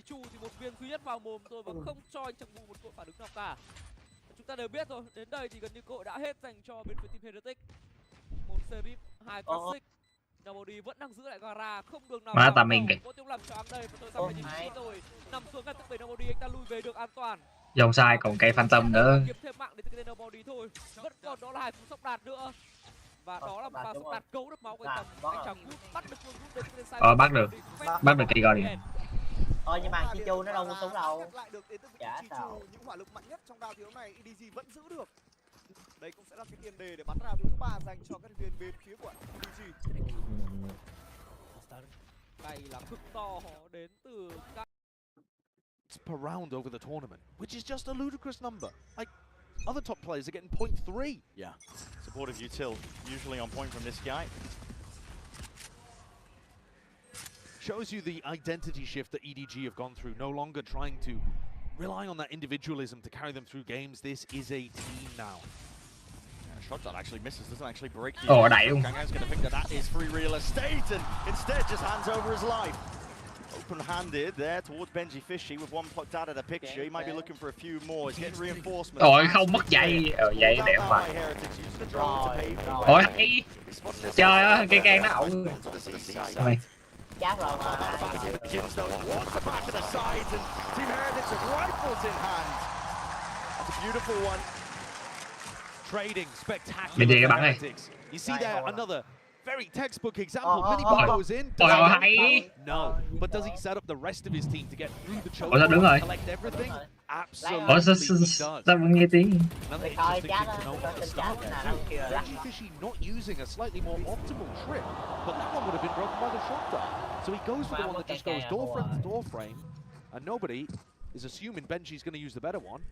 Chí Chu thì một viên duy nhất vào mồm thôi và không cho anh Trăng Bu một cơ hội phản ứng nào cả. Chúng ta đều biết rồi, đến đây thì gần như cơ hội đã hết dành cho bên phía team Heretics. Một Serif, hai Classic. Nobody vẫn đang giữ lại Gara, không đường nào vào đâu. Có tiếng làm choáng đây, và tôi xong phải nhìn kỹ rồi. Nằm xuống ngay tức bể Nobody, anh ta lui về được an toàn. Dòng sai còn cây Phantom nữa. Kiếm thêm mạng để từ Nobody thôi. Vẫn còn đó là hai cú sốc đạt nữa. Và đó là một pha sốc đạt cấu được máu của anh Trăng Bu bắt được luôn rút đến sai. Bắt được cây Guardian. Nhưng mà Chi Chu nó đâu có súng đâu. Chả sao. Những hỏa lực mạnh nhất trong round thiếu này EDG vẫn giữ được. Đây cũng sẽ là cái tiền đề để bắn round thứ 3 dành cho các thành viên bên phía của EDG. Đây là cực to đến từ các per round over the tournament, which is just a ludicrous number. Like, other top players are getting 0.3. Yeah, supportive util, usually on point from this guy. Shows you the identity shift that EDG have gone through, no longer trying to rely on that individualism to carry them through games. This is a team now. Yeah, shot that actually misses, doesn't actually break the Kangang's going to think that is free real estate and instead just hands over his life. Open-handed there towards Benji Fishy with one plucked out of the picture. He might be looking for a few more. He's getting reinforcements. Ôi không mất dây. Dây đẹp mà. Ôi hay. Trời ơi, cây can nó ổng. Mày. Chắc rồi mà. Trading spectacular. Bên gì các bạn ơi. You see there another very textbook example. Mini Boom goes in. No, but does he set up the rest of his team to get through the choke and collect everything? Absolutely does. Sao nghe tiếng? Another interesting thing to note at the start there. Benji Fishy not using a slightly more optimal trip, but that one would have been broken by the shotgun. So he goes for the one that just goes door frame to door frame, and nobody is assuming Benji's going to use the better one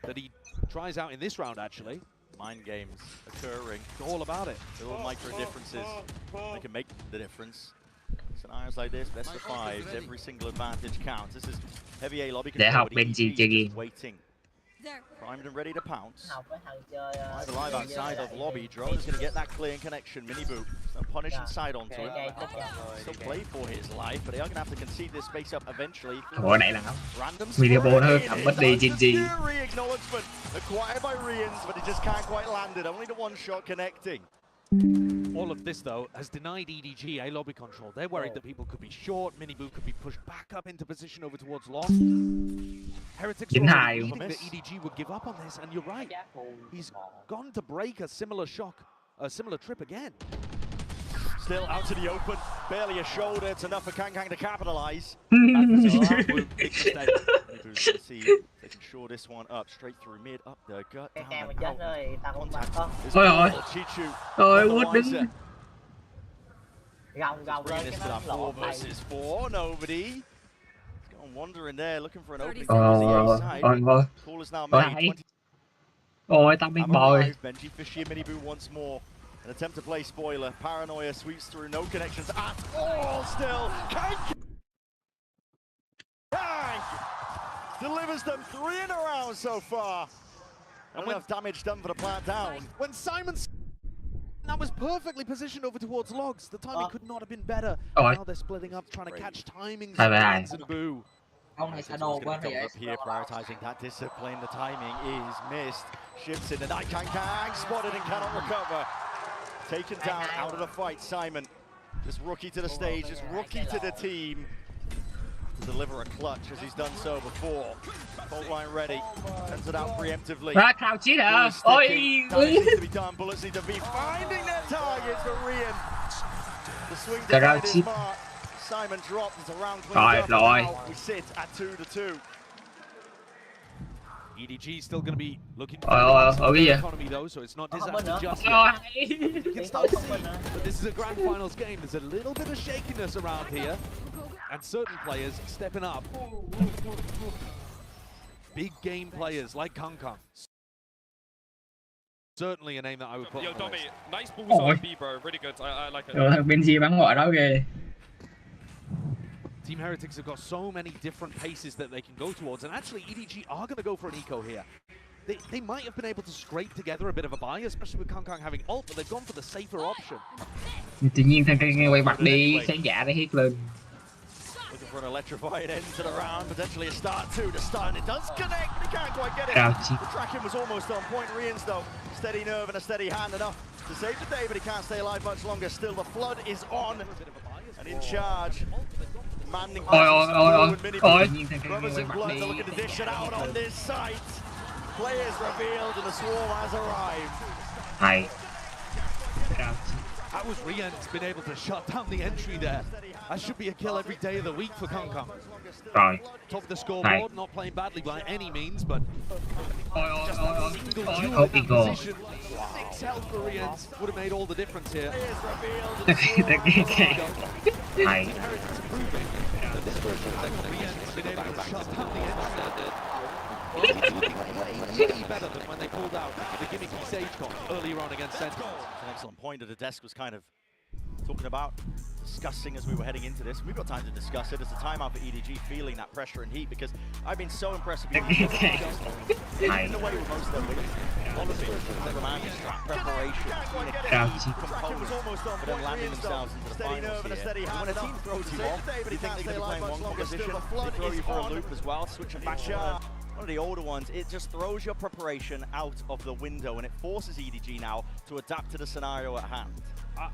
that he tries out in this round actually. Mind games occurring. It's all about it. Little micro differences. They can make the difference. Scenarios like this, best of fives, every single advantage counts. This is heavy A lobby control. Waiting. Primed and ready to pounce. Live alive outside of lobby. Drone is going to get that clear connection. Mini boot. So punish inside onto him. Still play for his life, but they are going to have to concede this space up eventually. Random video ball hơn thầm mất đi GG. Acknowledgement acquired by Rians, but it just can't quite land it. Only the one shot connecting. All of this, though, has denied EDG a lobby control. They're worried that people could be short, Mini-Boo could be pushed back up into position over towards Lost. Heretics were thinking that EDG would give up on this, and you're right. He's gone to break a similar trip again. Still out to the open, barely a shoulder, it's enough for Kang to capitalize. See if they can shore this one up, straight through mid, up the gut, down and out. Contact. Chichu. Ôi, đứng. Bringing this to that 4 versus 4, nobody. He's going wandering there, looking for an opening. Call is now made. Ôi, tao biết bòi. Benji Fishy and Mini-Boo once more. An attempt to play spoiler. Paranoia sweeps through, no connections at all still. Kang delivers them 3 in a round so far. And enough damage done for the plant down. When Simon's that was perfectly positioned over towards Logs. The timing could not have been better. Now they're splitting up, trying to catch timings. And Boo. Here, prioritizing that discipline. The timing is missed. Shifts in the night. Kang spotted and cannot recover. Taken down out of the fight, Simon. Just rookie to the stage, just rookie to the team. To deliver a clutch as he's done so before. Fault line ready. Sends it out preemptively. Needs to be done. Bullets need to be finding their targets for Rian. The swing to his mark. Simon dropped. It's around cleaned up. We sit at 2-2. EDG still going to be looking for the economy though, so it's not disaster just yet. You can start to see, but this is a grand finals game. There's a little bit of shakiness around here, and certain players stepping up. Big game players like Kang. Certainly a name that I would put. Yo, Dobby, nice balls on B, bro. Really good. I like it. Bên gì bắn gọi đó kìa. Team Heretics have got so many different paces that they can go towards, and actually EDG are going to go for an eco here. They might have been able to scrape together a bit of a buy, especially with Kang having ult, but they've gone for the safer option. Tự nhiên thằng quay mặt đi, khán giả đã hét lên. Looking for an electrifying end to the round, potentially a start two to start, and it does connect, but he can't quite get it. Crouchy. The tracking was almost on point. Rians though, steady nerve and a steady hand enough to save the day, but he can't stay alive much longer. Still, the flood is on and in charge. Manning Brothers in blood, they're looking to dish it out on this site. Players revealed and the swarm has arrived. Hay. Crouchy. That was Rian's been able to shut down the entry there. That should be a kill every day of the week for Kong. Rồi. Top of the scoreboard, not playing badly by any means, but just Ôi, a single ôi, duel hope he in that goes. position. 6 health for Rian's would have made all the difference here. Hay. Rian's been able to shut down the entry. Way better than when they pulled out the gimmicky Sage earlier on against Sentinel. An excellent point that the desk was kind of talking about, discussing as we were heading into this. We've got time to discuss it. It's a timeout for EDG, feeling that pressure and heat, because I've been so impressed with EDG. In the way with most of them, honestly, their commanding strat, preparation, composed, but then landing themselves into the finals here. When a team throws you off, you think they could be playing one composition, they throw you for a loop as well, switching back to one of the older ones. It just throws your preparation out of the window, and it forces EDG now to adapt to the scenario at hand.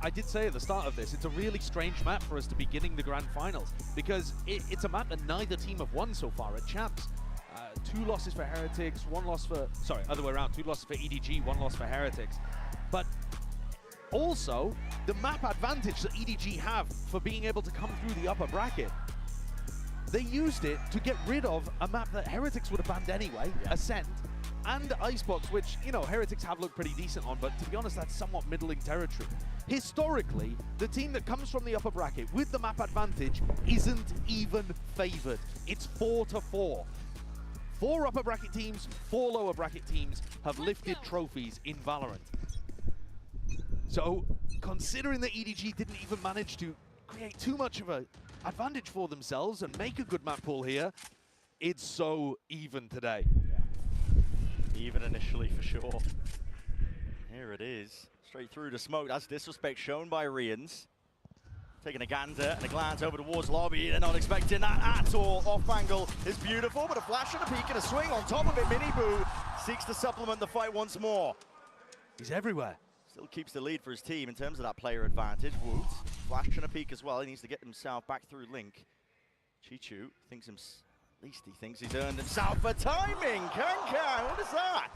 I did say at the start of this, it's a really strange map for us to be beginning the grand finals, because it's a map that neither team have won so far at champs. 2 losses for Heretics, 1 loss for, sorry, other way around, 2 losses for EDG, 1 loss for Heretics. But also, the map advantage that EDG have for being able to come through the upper bracket, they used it to get rid of a map that Heretics would have banned anyway, Ascent, and Icebox, which, you know, Heretics have looked pretty decent on, but to be honest, that's somewhat middling territory. Historically, the team that comes from the upper bracket with the map advantage isn't even favored. It's 4-4. 4 upper bracket teams, 4 lower bracket teams have lifted trophies in Valorant. So, considering that EDG didn't even manage to create too much of an advantage for themselves and make a good map pool here, it's so even today. Even initially, for sure. Here it is. Straight through to smoke. That's disrespect shown by Rians. Taking a gander and a glance over towards lobby. They're not expecting that at all. Off angle is beautiful, but a flash and a peek and a swing on top of it. Mini Boo seeks to supplement the fight once more. He's everywhere. Still keeps the lead for his team in terms of that player advantage. Woot, flash and a peek as well. He needs to get himself back through Link. Chichu thinks at least he thinks he's earned himself for timing. Kankan, what is that?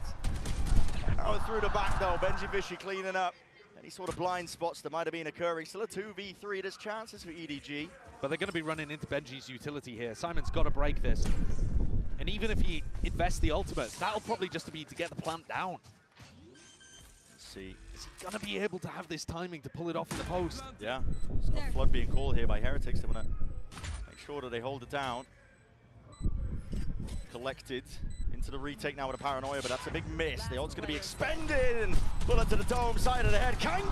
Power through the back though. Benji Fishy cleaning up any sort of blind spots that might have been occurring. Still a 2v3. There's chances for EDG. But they're going to be running into Benji's utility here. Simon's got to break this. And even if he invests the ultimate, that'll probably just be to get the plant down. Let's see. Is he going to be able to have this timing to pull it off in the post? Yeah. There's no flood being called here by Heretics. They want to make sure that they hold it down. Collected into the retake now with a paranoia, but that's a big miss. The ult's going to be expended, and bullet to the dome, side of the head. Kang,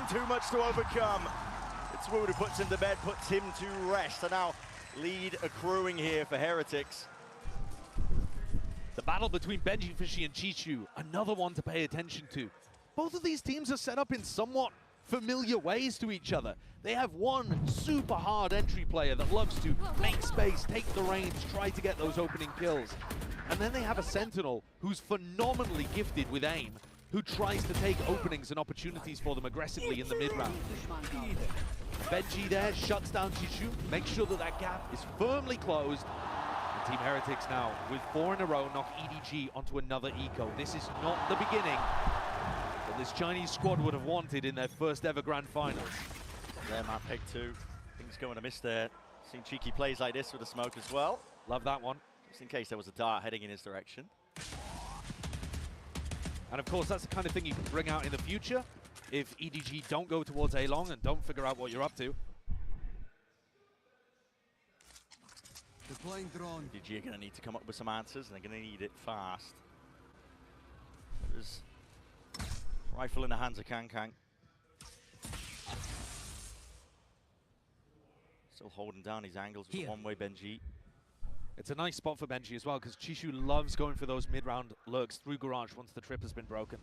too much to overcome. It's Wood who puts him to bed, puts him to rest. So now lead accruing here for Heretics. The battle between Benji Fishy and Chichu, another one to pay attention to. Both of these teams are set up in somewhat familiar ways to each other. They have one super hard entry player that loves to make space, take the range, try to get those opening kills. And then they have a Sentinel who's phenomenally gifted with aim, who tries to take openings and opportunities for them aggressively in the mid-round. Benji there shuts down Chichu, makes sure that that gap is firmly closed. And Team Heretics now, with 4 in a row, knock EDG onto another eco. This is not the beginning that this Chinese squad would have wanted in their first ever grand finals. There, map pick 2. Things going to miss there. Seen cheeky plays like this with the smoke as well. Love that one. Just in case there was a dart heading in his direction. And of course, that's the kind of thing you can bring out in the future if EDG don't go towards A-Long and don't figure out what you're up to. Deploying drone. EDG are going to need to come up with some answers, and they're going to need it fast. There's rifle in the hands of Kang. Still holding down his angles with the one-way Benji. It's a nice spot for Benji as well, because Chishu loves going for those mid-round lurks through Garage once the trip has been broken.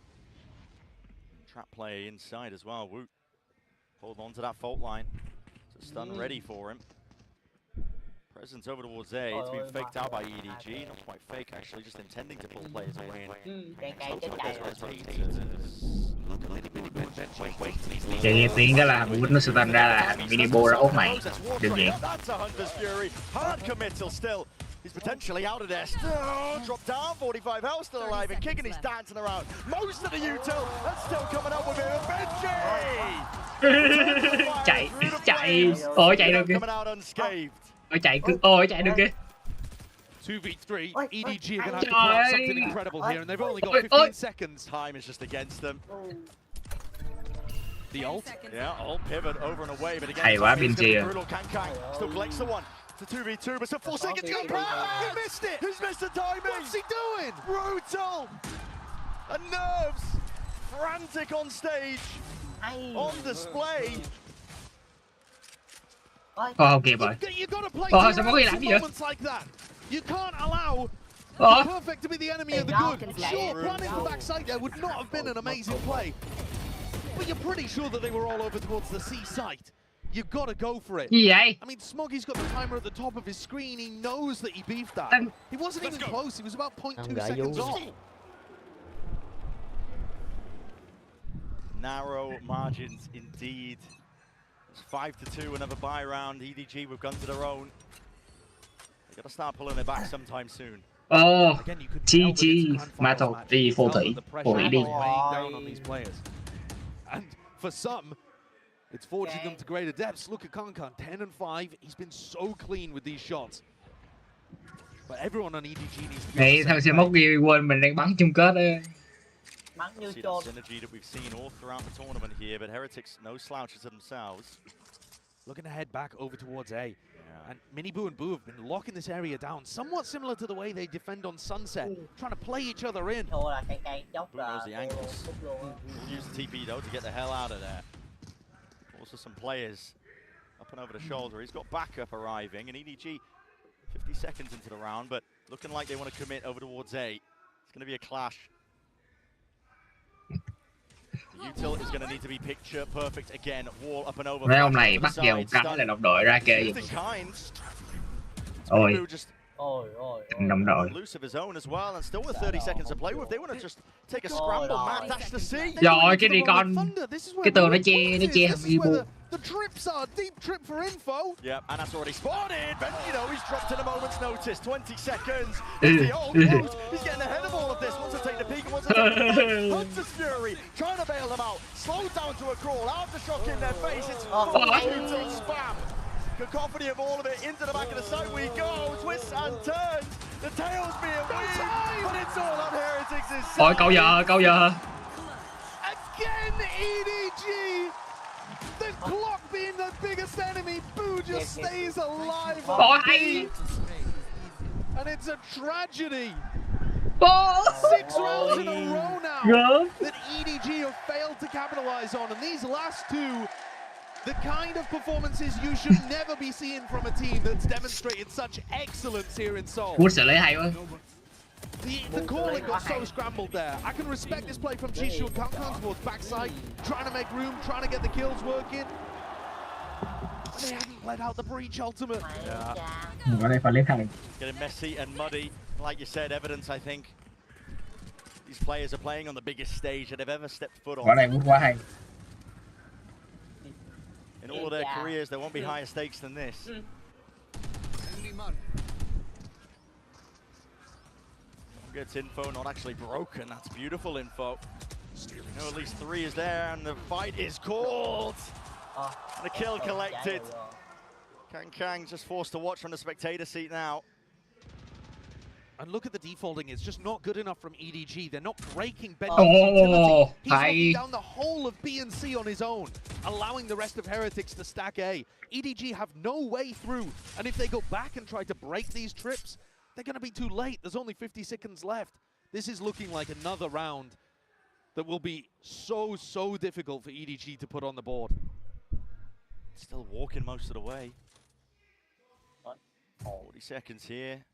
Trap play inside as well. Woot. Hold on to that fault line. It's a stun ready for him. Presence over towards A. It's been faked out by EDG. Not quite fake, actually, just intending to pull players away. Vậy nghe tiếng đó là muốn nó sự thành ra là mini bo ra ốp mày. Đừng vậy. That's a Hunter's Fury. Hard committal still. He's potentially out of there. Still dropped down. 45 health still alive and kicking. He's dancing around. Most of the util and still coming up with him. Benji. chạy. Ôi chạy được kìa. Coming out unscathed. Ôi chạy được kìa. 2v3, EDG are going to have to pull out something incredible here, and they've only got 15 seconds. Time is just against them. The ult? Yeah, ult pivot over and away, but again, Hay quá Benji. brutal. Kang still collects the one. It's a 2v2, but still 4 seconds to go. He missed it! He's missed the timing! What's he doing? Brutal! And nerves! Frantic on stage! On display! Ok rồi. You got to play moments like that. You can't allow the perfect to be the enemy of the good. Sure, planning for backside there would not have been an amazing play, but you're pretty sure that they were all over towards the C site. You've got to go for it. Gì vậy? I mean, Smoggy's got the timer at the top of his screen. He knows that he beefed that. He wasn't even close. He was about 0.2 seconds off. Narrow margins indeed. It's 5-2, another buy round. EDG with guns of their own. They've got to start pulling it back sometime soon. GG mà thôi đi phô thủy đi. Down on these players. And for some, it's forging them to greater depths. Look at Kankan, 10-5. He's been so clean with these shots. But everyone on EDG needs to be. Này thằng sẽ móc ghi quên mình đang bắn chung kết á. See that synergy that we've seen all throughout the tournament here, but Heretics no slouches themselves. Looking to head back over towards A. And Miniboo and Boo have been locking this area down, somewhat similar to the way they defend on Sunset, trying to play each other in. Boo knows the angles. Use the TP though to get the hell out of there. Also some players up and over the shoulder. He's got backup arriving, and EDG 50 seconds into the round, but looking like they want to commit over towards A. It's going to be a clash. Util is going to need to be picture perfect again. Wall up and over. Mấy ông này bắt vào cắn là đồng đội ra kê. Ôi. Đồng đội. Loose of his own as well, and still with 30 seconds to play with. They want to just take a scramble, mad dash to see. Rồi cái đi con. Cái tường nó che thằng Ibu. The trips are deep trip for info. Yep, and that's already spotted. But you know, he's dropped in a moment's notice. 20 seconds. The old close. He's getting ahead of all of this. Wants to take the peak and wants to take the play. Hunter's Fury trying to bail them out. Slowed down to a crawl. Aftershock in their face. It's full spam. Cacophony of all of it into the back of the side we go. Twists and turns. The tail's being weaved, but it's all on Heretics' side. Ôi câu giờ. Again, EDG. The clock being the biggest enemy, Boo just stays alive on B. And it's a tragedy. 6 rounds in a row now that EDG have failed to capitalize on, and these last two, the kind of performances you should never be seeing from a team that's demonstrated such excellence here in Seoul. Quốc xử lý hay quá. The calling got so scrambled there. I can respect this play from Chishu and Kankan towards backside, trying to make room, trying to get the kills working. But they hadn't let out the breach ultimate. Getting messy and muddy. Like you said, evidence, I think. These players are playing on the biggest stage that they've ever stepped foot on. In all of their careers, there won't be higher stakes than this. Gets info, not actually broken. That's beautiful info. You know, at least 3 is there, and the fight is called. And the kill collected. Kang just forced to watch from the spectator seat now. And look at the defaulting, it's just not good enough from EDG. They're not breaking Benji's utility. He's locking down the whole of B and C on his own, allowing the rest of Heretics to stack A. EDG have no way through, and if they go back and try to break these trips, they're going to be too late. There's only 50 seconds left. This is looking like another round that will be so difficult for EDG to put on the board. Still walking most of the way. 40 seconds here.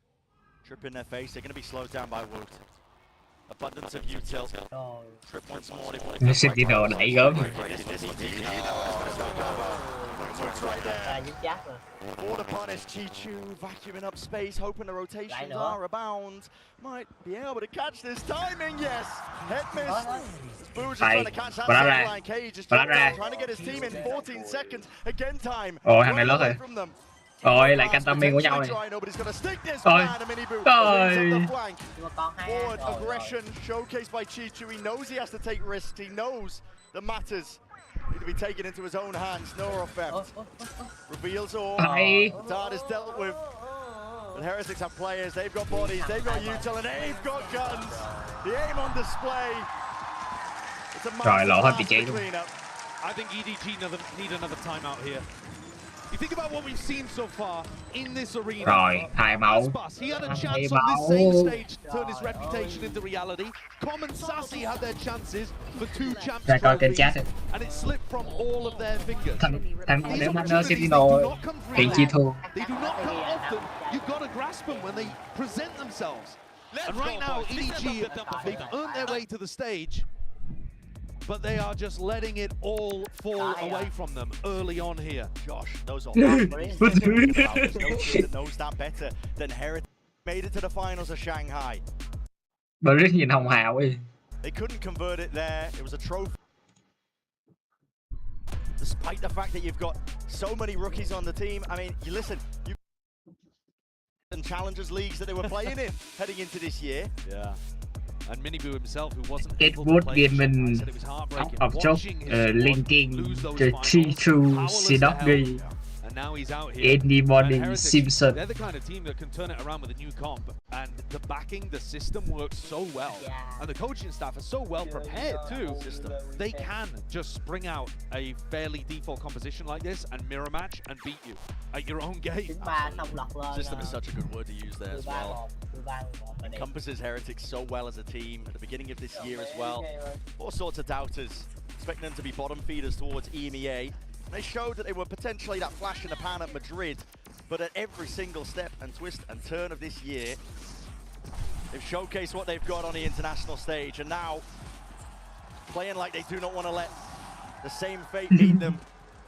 Trip in their face. They're going to be slowed down by Woot. Abundance of util. Trip once more. Nó xịt đi đồ đẩy gớm. Right there. dính chắc rồi. Border punish, Chichu vacuuming up space, hoping the rotations are abound. Might be able to catch this timing, yes! Head miss. Boo just trying to catch that sideline. Cage just jumped out, trying to get his team in 14 seconds. Again time. Ôi thằng này lót rồi. Ôi lại canh tâm của nhau này. Ôi. Ôi. Forward aggression showcased by Chichu. He knows he has to take risks. He knows the matters need to be taken into his own hands. No effect. Reveals all. Dart is dealt with. But Heretics have players. They've got bodies. They've got util, and they've got guns. The aim on display. It's a massive cleanup. I think EDG need another timeout here. You think about what we've seen so far in this arena. Rồi, 2 máu. He had a chance on this same stage to turn his reputation into reality. Com and Sassy had their chances for 2 champs trophies, and it slipped from all of their fingers. Thằng nếu mà nó Sentinel thì chi thua. They do not come often. You've got to grasp them when they present themselves. And right now, EDG, they've earned their way to the stage, but they are just letting it all fall away from them early on here. Josh, those are no team that knows that better than Heritage. Made it to the finals of Shanghai. Bà rất nhìn hồng hào ấy. They couldn't convert it there. It was a trophy. Despite the fact that you've got so many rookies on the team, I mean, you listen, you and challengers leagues that they were playing in heading into this year. Yeah. And Miniboo himself, who wasn't It able would to play, give him said it was heartbreaking of chốc watching his linking lose those the finals, Chichu powerless to Shinogi. help. And now he's out here. Anybody And Heretics, Simpson. they're the kind of team that can turn it around with a new comp. And the backing, the system works so well. And the coaching staff are so well prepared too. They can just spring out a fairly default composition like this and mirror match and beat you at your own game. System is such a good word to use there as well. Encompasses Heretics so well as a team at the beginning of this year as well. All sorts of doubters, expecting them to be bottom feeders towards EMEA. They showed that they were potentially that flash in the pan at Madrid, but at every single step and twist and turn of this year, they've showcased what they've got on the international stage, and now playing like they do not want to let the same fate meet them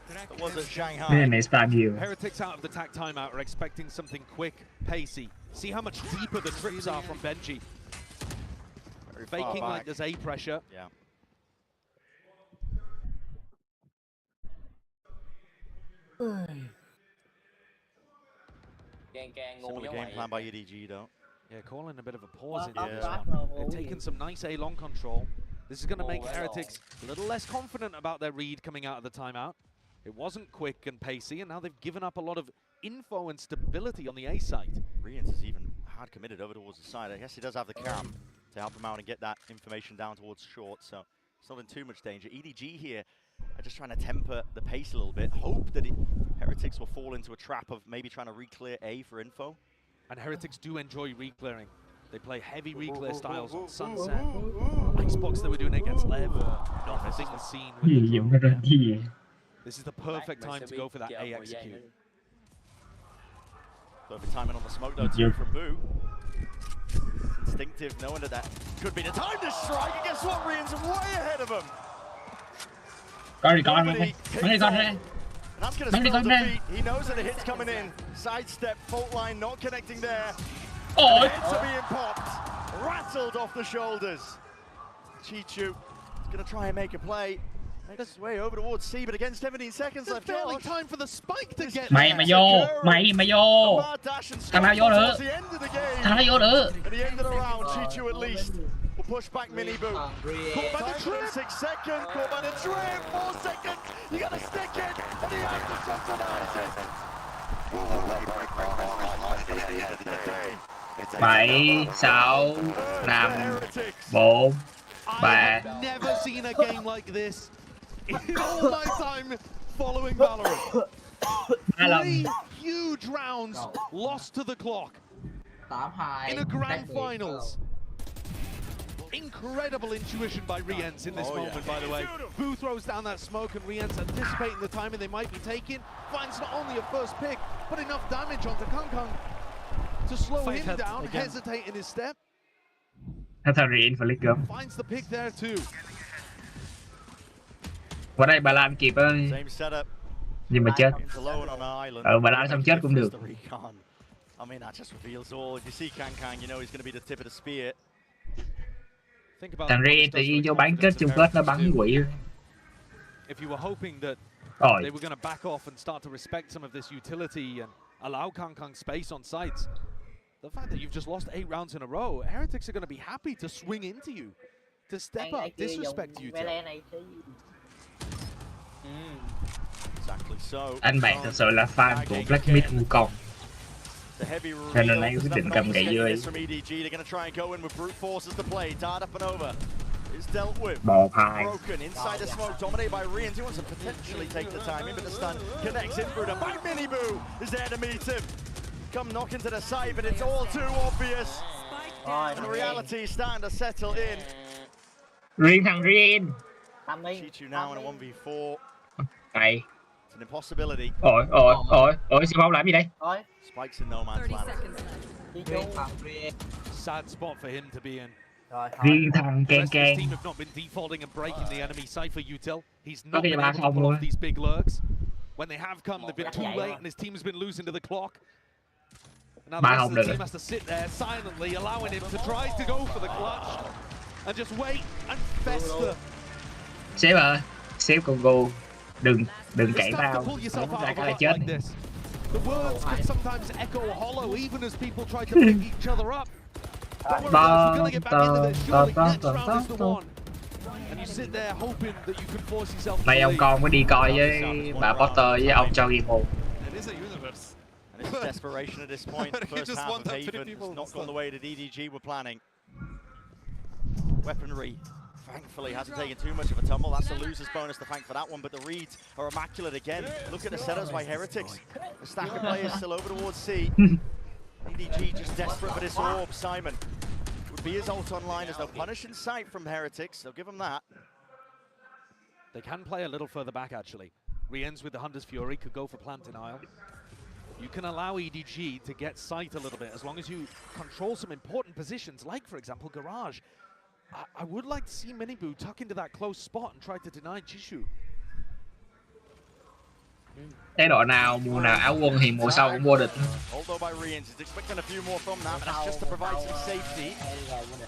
that was at Shanghai. Heretics out of the TAC timeout are expecting something quick, pacey. See how much deeper the trips are from Benji. Faking like there's A pressure. Yeah. Similar game plan by EDG though. Yeah, calling a bit of a pause in this one. They're taking some nice A long control. This is going to make Heretics a little less confident about their read coming out of the timeout. It wasn't quick and pacey, and now they've given up a lot of info and stability on the A site. Rians is even hard committed over towards the side. I guess he does have the cam to help him out and get that information down towards short, so it's not in too much danger. EDG here are just trying to temper the pace a little bit. Hope that Heretics will fall into a trap of maybe trying to re-clear A for info. And Heretics do enjoy re-clearing. They play heavy re-clear styles on Sunset. Icebox they were doing it against Lev. Nothing seen with the drone. This is the perfect time to go for that A execute. Perfect timing on the smoke though too from Boo. It's instinctive, knowing that that could be the time to strike, and guess what, Rian's way ahead of him. And that's going to spill defeat. He knows that the hit's coming in. Sidestep, fault line not connecting there. Oh, the hits are being popped, rattled off the shoulders. Chichu is going to try and make a play. Makes his way over towards C, but again, 17 seconds left. Barely time for the spike to get Mày mà vô. Thằng nào vô nữa. Thằng nào vô nữa. At the end of the round, Chichu at least will push back Miniboo. Caught by the trip. 6 seconds. Caught by the trip. 4 seconds. You got to stick it. And he has the shot analysis. 7, 6, 5, 4, 3. I've never seen a game like this in all my time following Ballorant. 3 huge rounds lost to the clock in a grand finals. Incredible intuition by Riens in this moment, by the way. Boo throws down that smoke, and Riens, anticipating the timing they might be taking, finds not only a first pick, but enough damage onto Kung Kung to slow him down, hesitate in his step. Finds the pick there too. Qua đây Ballorant kịp ơi. Same setup. Nhưng mà chết. Bà la xong chết cũng được. I mean, that just reveals all. If you see Kang, you know he's going to be the tip of the spear. Thằng Ri thì vô bán kết chung kết nó bắn quỷ. If you were hoping that Rồi. they were going to back off and start to respect some of this utility and allow Kang space on sites, the fact that you've just lost 8 rounds in a row, Heretics are going to be happy to swing into you, to step up, disrespect you. Exactly so. Anh bạn thật sự là fan của Black Myth Wukong. Cho nên anh quyết định cầm gậy dưới. Bò phai. Inside the smoke, dominated by Rian. He wants to potentially take the timing, but the stun connects in through the back. Miniboo is there to meet him. Come knock into the side, but it's all too obvious. And the reality is starting to settle in. Rian thằng Rian. Chichu now in a 1v4. Này. It's an impossibility. Ôi, Siêu Phong làm gì đây? Spikes in no man's land. Sad spot for him to be in. Riêng thằng Ken Ken. Team have not been defaulting and breaking the enemy cipher util. He's not been able to pull off these big lurks. When they have come, they've been too late, and his team's been losing to the clock. Now the rest of the team has to sit there silently, allowing him to try to go for the clutch and just wait and fester. Sếp ơi, sếp Congo, đừng cãi tao, ra cái là chết. The words can sometimes echo hollow, even as people try to pick each other up. Don't worry, guys, we're gonna get back into this. Surely next round is the one. And you sit there hoping that you can force yourself. Nay ông con mới đi coi với bà Potter với ông cho game mode. It is a universe. And it's desperation at this point. The first half of Haven has not gone the way that EDG were planning. Weaponry, thankfully, hasn't taken too much of a tumble. That's a loser's bonus to thank for that one, but the reads are immaculate again. Look at the setups by Heretics. A stack of players still over towards C. EDG just desperate for this orb. Simon would be his ult online. There's no punish in sight from Heretics. They'll give him that. They can play a little further back, actually. Re-ends with the Hunter's Fury, could go for plant denial. You can allow EDG to get sight a little bit as long as you control some important positions, like, for example, Garage. I would like to see Miniboo tuck into that close spot and try to deny Jishu. Thế độ nào mùa nào áo quân thì mùa sau cũng vô địch. Although by Rians, he's expecting a few more from that, but that's just to provide some safety.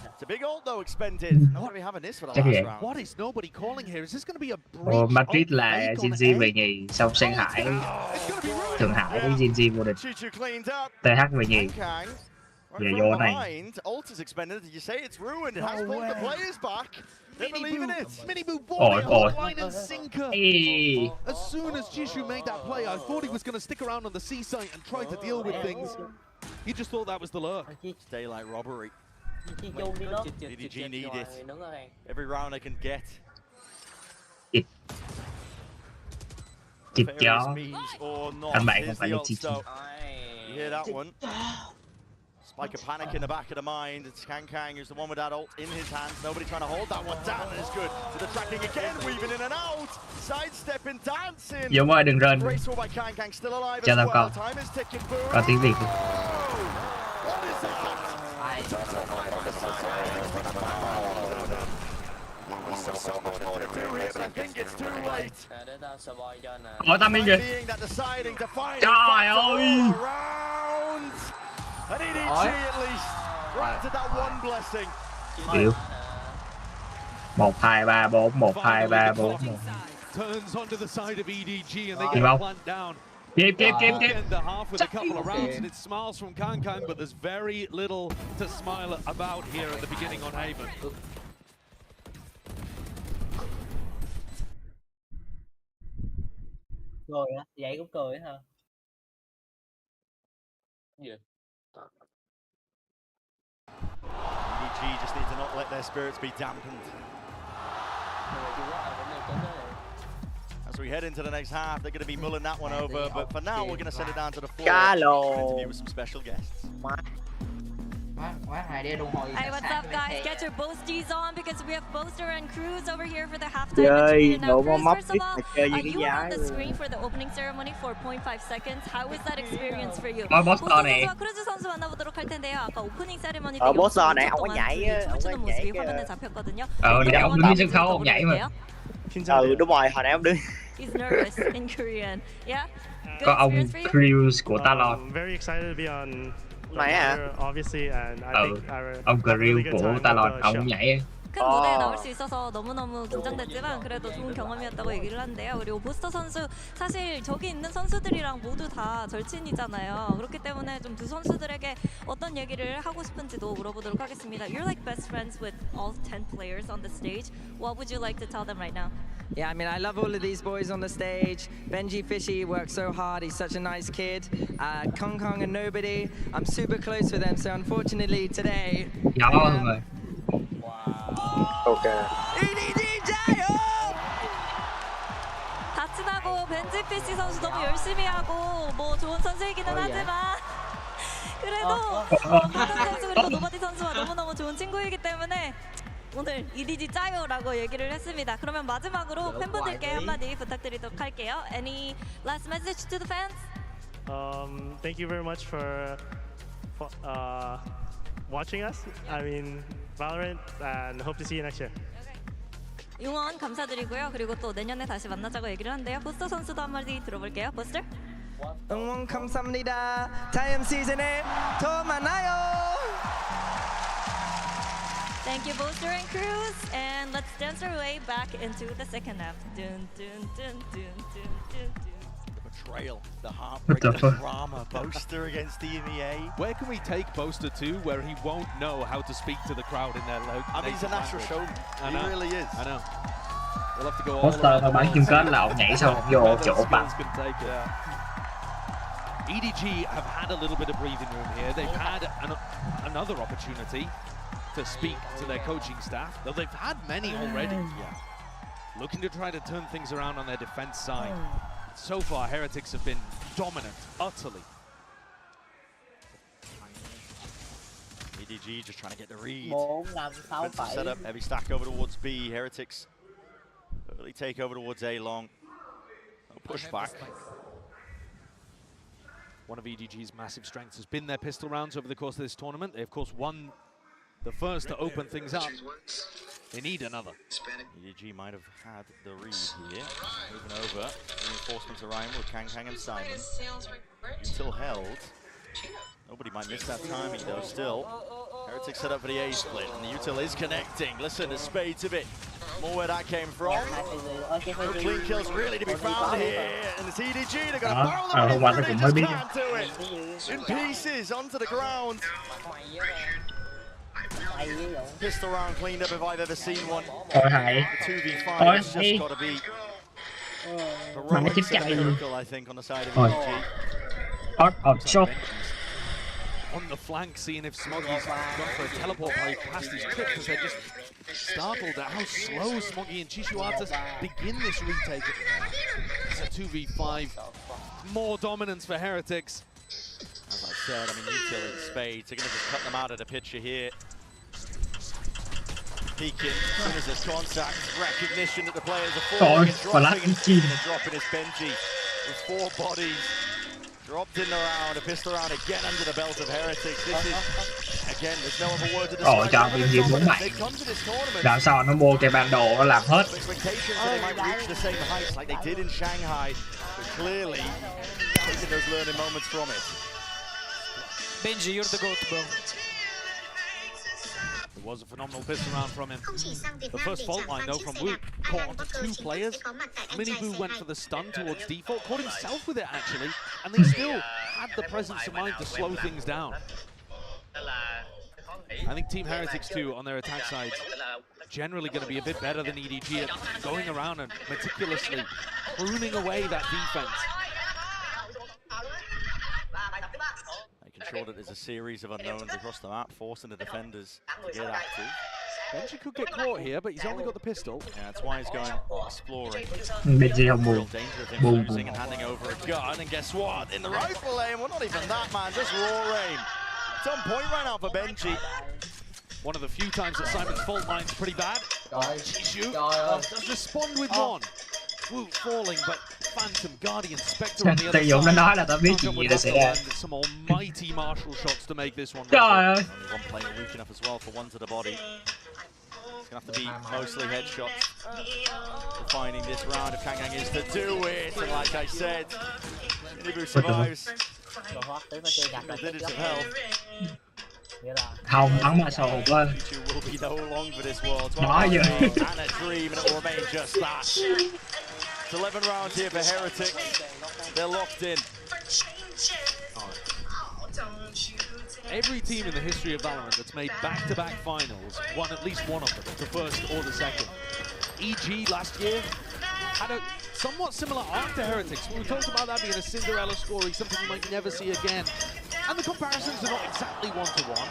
It's a big ult though expended. Not going to be having this for the last round. What is nobody calling here? Is this going to be a breach? Madrid là Jinji về nhì, xong Shanghai, Thượng Hải với Jinji vô địch. TH về nhì. Về vô này. Ult is expended. You say it's ruined. It has pulled the players back. They believe in it. Miniboo bought it line and sinker. As soon as Jishu made that play, I thought he was going to stick around on the C site and try to deal with things. He just thought that was the lurk. It's daylight robbery. EDG need it. Every round they can get. Chịt chó. Anh bạn không phải là chịt. You hear that one? Spike a panic in the back of the mind. It's Kang who's the one with that ult in his hands. Nobody trying to hold that one down, and it's good. To the tracking again, weaving in and out. Sidestepping, dancing. Dũng ơi đừng rên. Cho tao con. Có tiếng Việt. Ủa tao miếng kìa. Trời ơi. And EDG at least granted that one blessing. Kiểu 1 2 3 4 1 2 3 4 1. Turns onto the side of EDG and they get plant down. Keep. End the half with a couple of rounds and it smiles from Kang, but there's very little to smile about here at the beginning on Haven. Cười á, vậy cũng cười hả? EDG just need to not let their spirits be dampened. As we head into the next half, they're going to be mulling that one over, but for now, we're going to send it down to the floor for an interview with some special guests. Hey, what's up, guys? Get your boasties on because we have Boaster and Cruz over here for the halftime. Now, Cruz, first of all, you were on the screen for the opening ceremony for 0.5 seconds. How was that experience for you? 보스터 선수와 크루즈 선수 만나보도록 할 텐데요. 아까 오프닝 세리머니 때 보스터 này không có nhảy, 춤추는 모습이 화면에 잡혔거든요. Nãy ông đứng trên sân khấu ông nhảy mà. đúng rồi, hồi nãy ông đứng He's nervous in Korean. Yeah? Good Có ông experience for you? Cruise của Talon. Very excited to be on Mày à? obviously, and I think Ông Cruise của Talon, ông nhảy. 큰 무대에 나올 수 있어서 너무너무 긴장됐지만 그래도 좋은 경험이었다고 얘기를 하는데요. 그리고 보스터 선수 사실 저기 있는 선수들이랑 모두 다 절친이잖아요. 그렇기 때문에 좀 두 선수들에게 어떤 얘기를 하고 싶은지도 물어보도록 하겠습니다. You're like best friends with all 10 players on the stage. What would you like to tell them right now? Yeah, I mean, I love all of these boys on the stage. Benji Fishy works so hard. He's such a nice kid. Kong Kong and Nobody. I'm super close with them, so unfortunately today... Nhỏ hơn rồi. Ok. 다 친하고 벤지 피시 선수 너무 열심히 하고 뭐 좋은 선수이기는 하지만 그래도 박찬 선수 그리고 노바디 선수와 너무너무 좋은 친구이기 때문에 오늘 EDG 짜요라고 얘기를 했습니다. 그러면 마지막으로 팬분들께 한마디 부탁드리도록 할게요. Any last message to the fans? Thank you very much for watching us. I mean, Valorant, and hope to see you next year. 응원 감사드리고요. 그리고 또 내년에 다시 만나자고 얘기를 하는데요. 보스터 선수도 한마디 들어볼게요. 보스터? 응원 감사합니다. 다음 시즌에 더 만나요. Thank you, Boaster and Cruz, and let's dance our way back into the second half. Dun dun dun dun dun dun dun. Betrayal, the heartbreak, the drama. Boaster against EMEA. Where can we take Boaster to where he won't know how to speak to the crowd in their local I mean, he's a natural showman. He really is. I know. We'll have to go all Poster thôi bán kim kết là ông nhảy xong vô chỗ bằng. EDG have had a little bit of breathing room here. They've had another opportunity to speak to their coaching staff, though they've had many already. Looking to try to turn things around on their defense side. So far, Heretics have been dominant, utterly. EDG just trying to get the read. 4, 5, 6, Defensive 7. setup, heavy stack over towards B. Heretics early take over towards A long. No pushback. One of EDG's massive strengths has been their pistol rounds over the course of this tournament. They, of course, won the first to open things up. They need another. EDG might have had the read here. Moving over. Reinforcements arriving with Kang Kang and Simon. Util held. Nobody might miss that timing though still. Heretics set up for the A split and the Util is connecting. Listen, the spades of it. More where that came from. No clean kills really to be found here. And it's EDG, they're going to barrel them in, they just can't do it. In pieces, onto the ground. Pistol round cleaned up if I've ever seen one. Thôi hãy. The 2v5 has just got to be heroic and miracle, I think, on the side of EDG. Hot of shot. On the flank, seeing if Smoggy's gone for a teleport play past his trip because they're just startled at how slow Smoggy and Chishuata begin this retake. It's a 2v5. More dominance for Heretics. As I said, I mean, Util and Spades, they're going to just cut them out of the picture here. Peeking, as soon as there's contact, recognition that the players are falling and dropping, and dropping his Benji with 4 bodies. Dropped in the round, a pistol round again under the belt of Heretics. This is, again, there's no other word to describe it. Cho Viêm Diêm 4 mạnh. Làm sao nó mua cái ban đồ nó làm hết. Expectations that they might reach the same heights like they did in Shanghai, but clearly taking those learning moments from it. Benji, you're the GOAT, bro. It was a phenomenal pistol round from him. The first fault line, though, from Wu caught onto 2 players. Minibu went for the stun towards default, caught himself with it, actually, and they still had the presence of mind to slow things down. I think Team Heretics, too, on their attack side, generally going to be a bit better than EDG at going around and meticulously pruning away that defense. Making sure that there's a series of unknowns across the map, forcing the defenders to get active. Benji could get caught here, but he's only got the pistol. Yeah, that's why he's going exploring. Benji không Real buồn. danger of him losing and handing over a gun, and guess what? In the rifle aim, well, not even that, man, just raw aim. It's on point right now for Benji. One of the few times that Simon's fault line's pretty bad. Chishu does respond with one. Wu falling, but Phantom, Guardian, Spectre on the other Dũng nó nói là side. tao biết chuyện gì là xảy ra. Some almighty martial shots to make this one. Trời ơi. Only one player weak enough as well for one to the body. have to be mostly headshots. Defining this round if Kang is to do it. And like I said, Inibu survives. Single digits of health. Không bắn mà sầu quá. Two will be no longer this world. Đó giờ. And a dream, and it will remain just that. It's 11 rounds here for Heretics. They're locked in. Every team in the history of Ballorant that's made back-to-back finals won at least one of them, the first or the second. EG last year had a somewhat similar arc to Heretics. We talked about that being a Cinderella story, something you might never see again. And the comparisons are not exactly one-to-one,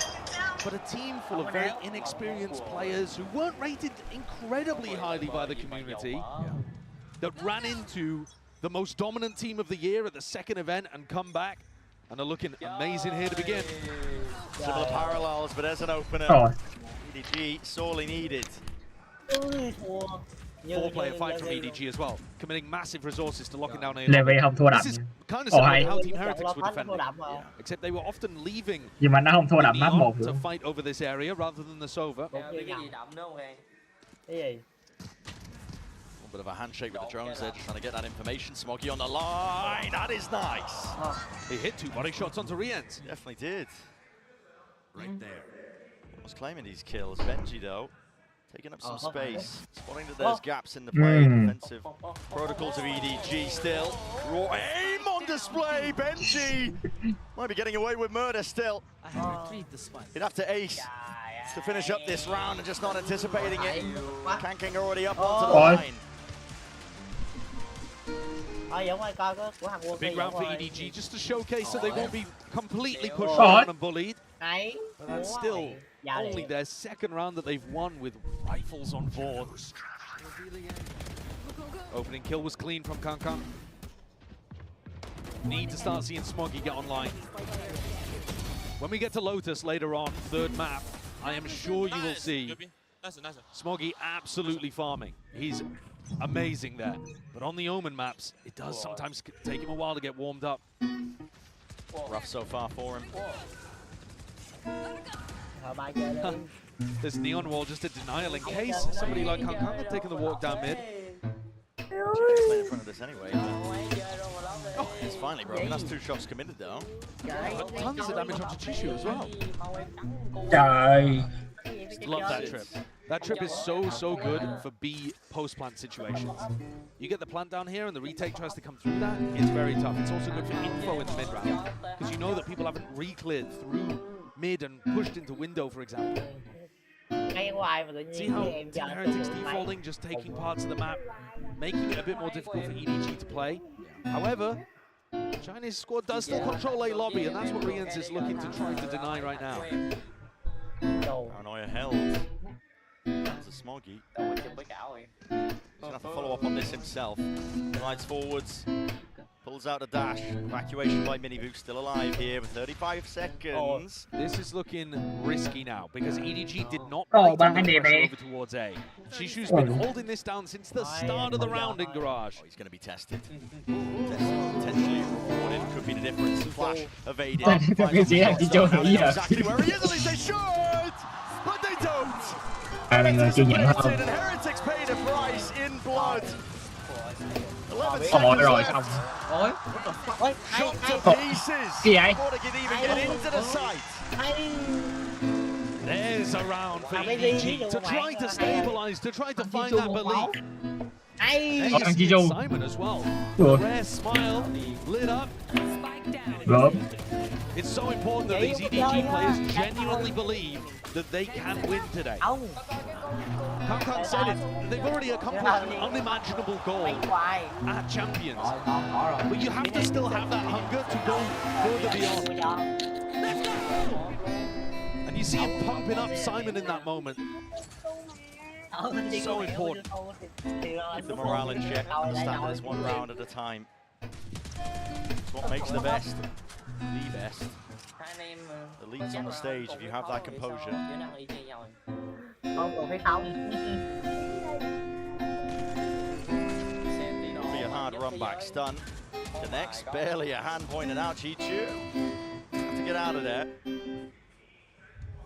but a team full of very inexperienced players who weren't rated incredibly highly by the community, that ran into the most dominant team of the year at the second event and come back and are looking amazing here to begin. Similar parallels, but as an opener, EDG sorely needed. Four-player fight from EDG as well, committing massive resources to locking down A. Level không thua đậm. This is kind of similar to how Team Heretics were defending, except they were often leaving Nhưng mà nó không thua đậm map 1 to fight over this area rather than the Sova. Bit of a handshake with the drones there, just trying to get that information. Smoggy on the line, that is nice. He hit 2 body shots onto Rienz. Definitely did. Right there. Was claiming these kills. Benji though, taking up some space. Spotting that there's gaps in the play. Defensive protocols of EDG still. Raw aim on display. Benji might be getting away with murder still. He'd have to ace to finish up this round and just not anticipating it. Kanking already up onto the line. Big round for EDG just to showcase that they won't be completely pushed around and bullied. But that's still only their second round that they've won with rifles on board. Opening kill was clean from Kankan. Need to start seeing Smoggy get online. When we get to Lotus later on, third map, I am sure you will see Smoggy absolutely farming. He's amazing there. But on the Omen maps, it does sometimes take him a while to get warmed up. Rough so far for him. This neon wall just a denial in case somebody like Kang Kang had taken the walk down mid. Play in front of this anyway. It's finally broken. That's 2 shots committed though. But tons of damage onto Chishu as well. Trời. Love that trip. That trip is so good for B post-plant situations. You get the plant down here and the retake tries to come through that, it's very tough. It's also good for info in the mid-round, because you know that people haven't re-cleared through mid and pushed into window, for example. See how Team Heretics defaulting, just taking parts of the map, making it a bit more difficult for EDG to play. However, Chinese squad does still control A lobby, and that's what Rienz is looking to try to deny right now. Paranoia held. That's a Smoggy. He's going to have to follow up on this himself. Glides forwards. Pulls out a dash. Evacuation by Minibu still alive here with 35 seconds. This is looking risky now because EDG did not over towards A. Shishu's been holding this down since the start of the round in Garage. He's going to be tested. Potentially rewarded. Could be the difference. Flash evaded. Exactly where he is. At least they should, but they don't. Heretics paid a price in blood. 11 seconds left. Shot to pieces. Before they can even get into the site. There's a round for EDG to try to stabilize, to try to find that belief. Hey, Simon as well. Rare smile, lit up. It's so important that these EDG players genuinely believe that they can win today. Kang Kang said it, they've already accomplished an unimaginable goal at Champions. But you have to still have that hunger to go further beyond. And you see him pumping up Simon in that moment. So important. Keep the morale in check, understand that it's 1 round at a time. It's what makes the best. The best. Elites on the stage if you have that composure. It'll be a hard run back stun. Connects, barely a hand pointed out. Chichu. Have to get out of there.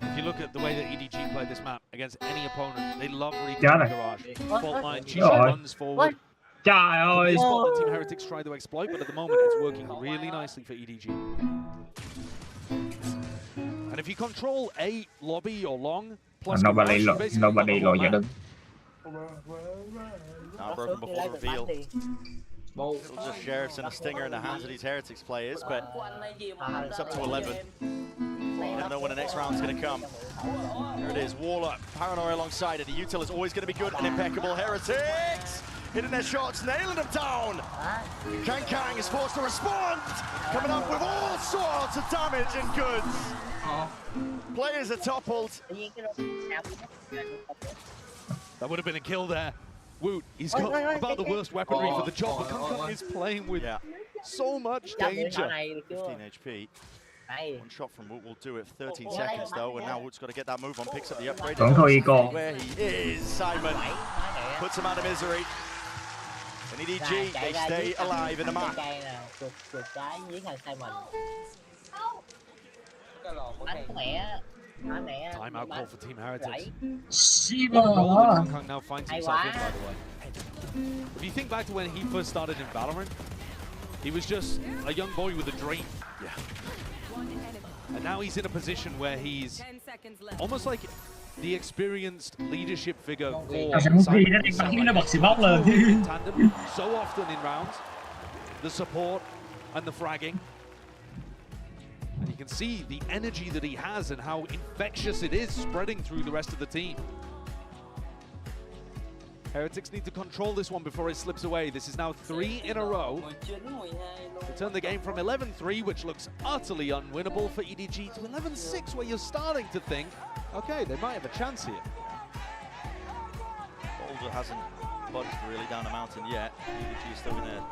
If you look at the way that EDG play this map against any opponent, they love Chết recon rồi. garage. Fault line, Chichi Rồi. runs forward. Trời Could be ơi. a spot that Team Heretics try to exploit, but at the moment it's working really nicely for EDG. And if you control A lobby or long, plus Nobody garage, you basically got the lội whole cho map. đứng. Now broken before the reveal. Little just sheriffs and a stinger in the hands of these Heretics players, but it's up to 11. You never know when the next round's going to come. Here it is, wall up, Paranoia alongside it. The util is always going to be good and impeccable. Heretics hitting their shots, nailing them down. Kang is forced to respond, coming up with all sorts of damage and goods. Players are toppled. That would have been a kill there. Woot, he's got about the worst weaponry for the job, but Kang is playing with so much danger. 15 HP. One shot from Woot will do it. 13 seconds though, and now Woot's got to get that move on, picks up the upgrade. Where he is, Simon puts him out of misery. And EDG, they stay alive in the map. Timeout call for Team Heretics. Shiva. Kang now finds himself in, by the way. If you think back to when he first started in Ballorant, he was just a young boy with a dream. Yeah. And now he's in a position where he's almost like the experienced leadership figure for tandem so often in rounds. The support and the fragging. And you can see the energy that he has and how infectious it is spreading through the rest of the team. Heretics need to control this one before it slips away. This is now 3 in a row. To turn the game from 11-3, which looks utterly unwinnable for EDG, to 11-6, where you're starting to think, okay, they might have a chance here. Boulder hasn't budged really down the mountain yet. EDG is still going to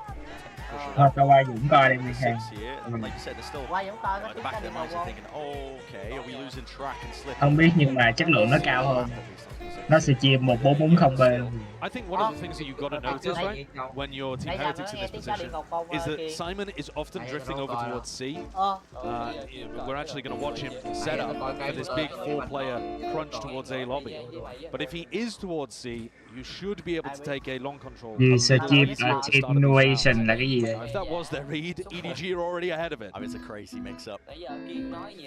Thôi cho qua Dũng coi đi mình xem. Like you said, they're still at the back of their minds thinking, okay, are we losing track and slipping? Không biết nhưng mà chất lượng nó cao hơn. Nó sẽ chia 1-4-4-0 bên. I think one of the things that you've got to notice, right, when you're Team Heretics in this position, is that Simon is often drifting over towards C. We're actually going to watch him set up for this big 4-player crunch towards A lobby. But if he is towards C, you should be able to take a long control. Attenuation là cái gì vậy? If that was their read, EDG are already ahead of it. I mean, it's a crazy mix-up.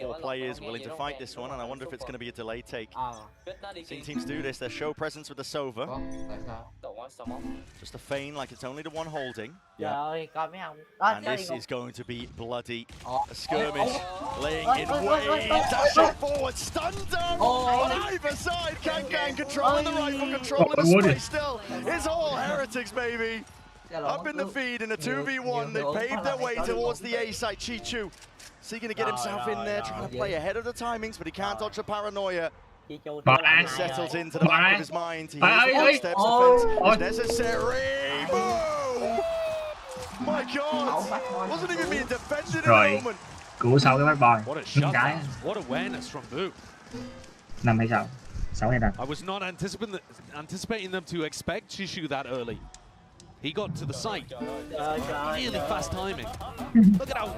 4 players willing to fight this one, and I wonder if it's going to be a delay take. Seeing teams do this, their show presence with the Sova. Just a feign like it's only the one holding. And this is going to be bloody. A skirmish, laying in wait, dashing forward, stunned down on either side. Kang controlling the rifle, controlling the space still. It's all Heretics, baby. Up in the feed in a 2v1, they paved their way towards the A site. Chichu seeking to get himself in there, trying to play ahead of the timings, but he can't dodge the paranoia. He settles into the back of his mind. He hears footsteps, defense is necessary. Boom! My God! Wasn't even being defended in the moment. Cứu 6 cái bắt boy. What a shot! What awareness from Boo. 5 hay 6? 6 hay 5? I was not anticipating them to expect Shishu that early. He got to the site. Really fast timing. Look at how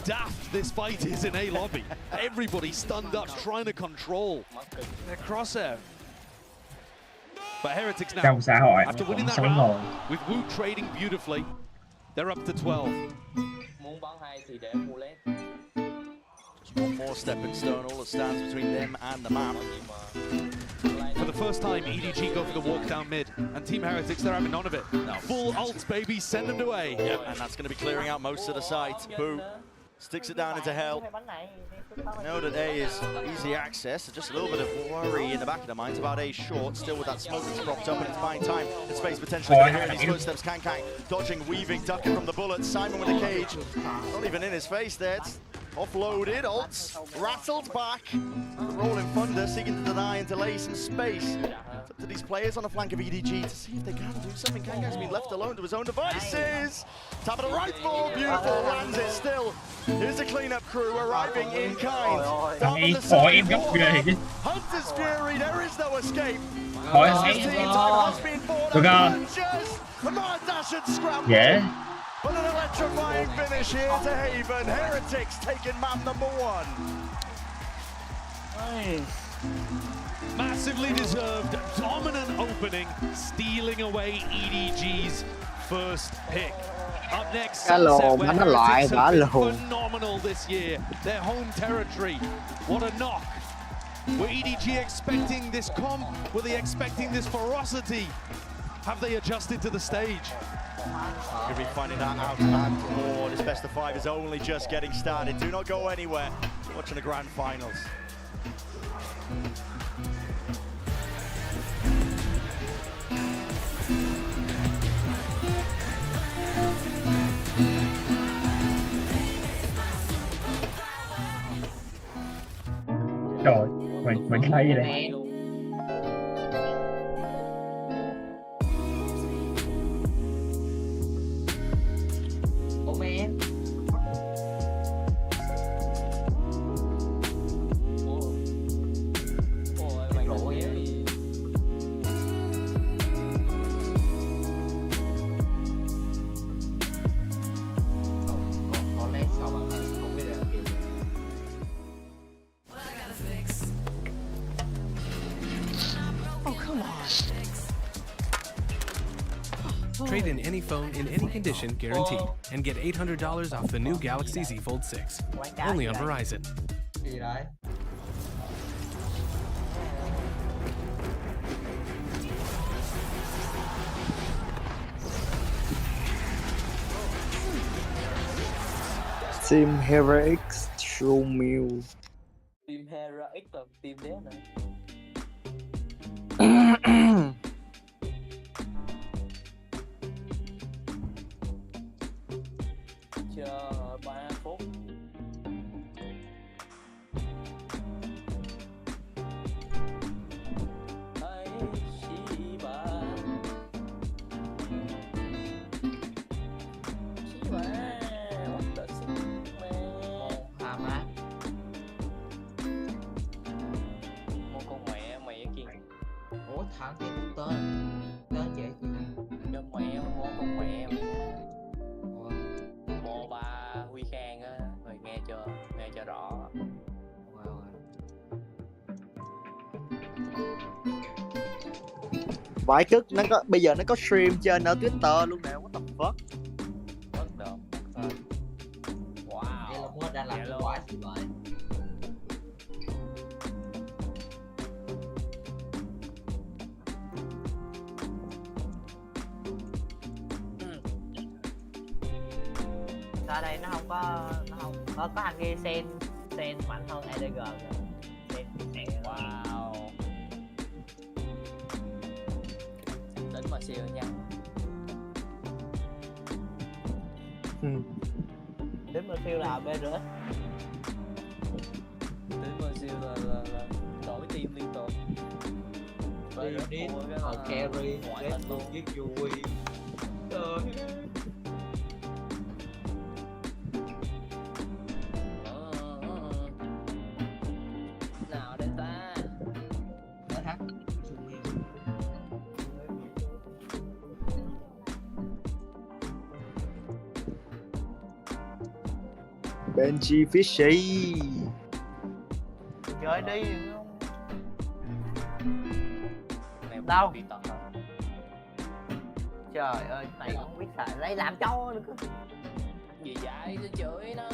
daft this fight is in A lobby. Everybody stunned up, trying to control their crosshair. But Heretics now, after winning that round, with Wu trading beautifully, they're up to 12. Just one more stepping stone, all that stands between them and the map. For the first time, EDG go for the walk down mid, and Team Heretics, they're having none of it. Full ults, baby, send them away. Yep, and that's going to be clearing out most of the site. Boo sticks it down into hell. Know that A is easy access, so just a little bit of worry in the back of their minds about A short, still with that smoke that's cropped up, and it's buying time. And space potentially going to hear in his footsteps. Kang dodging, weaving, ducking from the bullets. Simon with a cage, not even in his face there. It's offloaded, ults, rattled back. The rolling thunder seeking to deny and delay some space. It's up to these players on the flank of EDG to see if they can do something. Kang's been left alone to his own devices. Tap of the rifle, beautiful, lands it still. Here's the cleanup crew arriving in kind. Hunter's Fury, there is no escape. Team time has been fought up. Amar dash and scramble. Yeah. But an electrifying finish here to Haven. Heretics taking map number 1. Massively deserved, dominant opening, stealing away EDG's first pick. Up next, Sunset, where Heretics have been phenomenal this year. Their home territory. What a knock. Were EDG expecting this comp? Were they expecting this ferocity? Have they adjusted to the stage? Could be finding that out and more. This best of 5 is only just getting started. Do not go anywhere. You're watching the grand finals. Trời, mình thấy gì đây? Ủa mẹ. Mày rủi á. Có lẽ sao mà không biết là kiểu. Trade in any phone in any condition guaranteed and get $800 off the new Galaxy Z Fold 6. Only on Verizon. Gì đấy? Team Heroics True Mew. Team Hera X là team đéo nữa. Chờ 3 phút. Hãy chỉ bà. Chỉ bà. What the shit, man. Hà má. Một con mẹ mày kìa. Ủa thằng kia tên. Tên vậy kìa. Cho mẹ một con mẹ mày. Mô ba Huy Khang á, mày nghe cho rõ. Vãi cứt, nó có bây giờ nó có stream trên ở Twitter luôn nè, what the fuck. What the fuck. Wow. Đây là mua đang làm cái quái gì vậy? Ở đây nó không có thằng kia sen mạnh hơn EDG rồi. Sen Wow. Đến mà siêu nha. Đến mà siêu là BRS. Đến mà siêu là đổi team liên tục. Team đi, carry, ngoại tình luôn với vui. Trời. Benji Fishy. Chơi đi. Đâu? Trời ơi, này không biết xài lấy làm cho được. Gì vậy? Tôi chửi nó.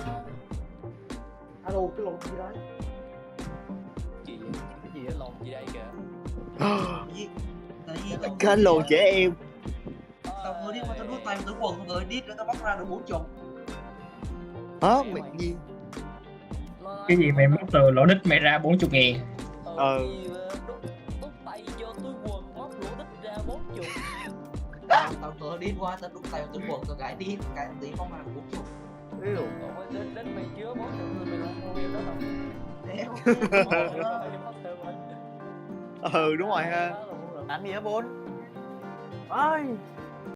Alo, cái lồn gì đó? Cái gì cái lồn gì đây kìa? Cái lồn trẻ em. Tao vừa đi mà tao nuốt tay tao quần tao vừa đi nữa tao bóc ra được 40. Hả? Mày gì? Cái gì mày móc từ lỗ đít mày ra 40.000? Đút tay vô túi quần móc lỗ đít ra 40. Tao vừa đi qua tao đút tay vào túi quần tao gãi tí không ăn 40. Ủa đến mày chứa 40 người mày làm mua đó không? Ừ đúng rồi ha. Làm gì hả Bôn? Ơi